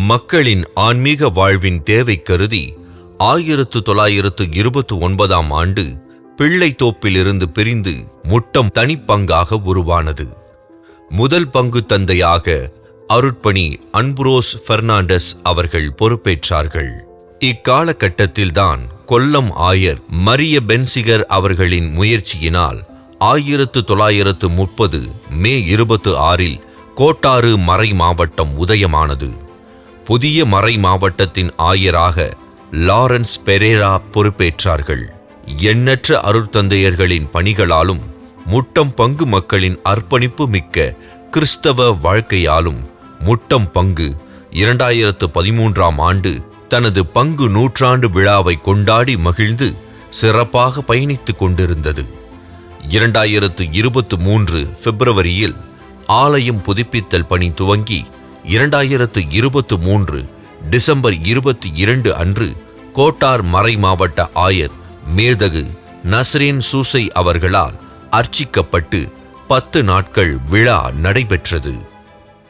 மக்களின் ஆன்மீக வாழ்வின் தேவை கருதி 1929ஆம் ஆண்டு பிள்ளைத்தோப்பிலிருந்து பிரிந்து முட்டம் தனிப்பங்காக உருவானது. முதல் பங்கு தந்தையாக அருட்பணி அன்புரோஸ் பெர்னாண்டஸ் அவர்கள் பொறுப்பேற்றார்கள். இக்காலகட்டத்தில்தான் கொல்லம் ஆயர் மரிய பென்சிகர் அவர்களின் முயற்சியினால் 1930 மே 26 கோட்டாறு மறை மாவட்டம் உதயமானது. புதிய மறை மாவட்டத்தின் ஆயராக லாரன்ஸ் பெரேரா பொறுப்பேற்றார்கள். எண்ணற்ற அருட்தந்தையர்களின் பணிகளாலும் முட்டம் பங்கு மக்களின் அர்ப்பணிப்பு மிக்க கிறிஸ்தவ வாழ்க்கையாலும் முட்டம் பங்கு 2013ஆம் ஆண்டு தனது பங்கு நூற்றாண்டு விழாவை கொண்டாடி மகிழ்ந்து சிறப்பாக பயணித்துக் கொண்டிருந்தது. 2023 பிப்ரவரியில் ஆலயம் புதுப்பித்தல் பணி துவங்கி 2023 டிசம்பர் 22 அன்று கோட்டார் மறை மாவட்ட ஆயர் மேதகு நஸ்ரேன் சூசை அவர்களால் அர்ச்சிக்கப்பட்டு 10 நாட்கள் விழா நடைபெற்றது.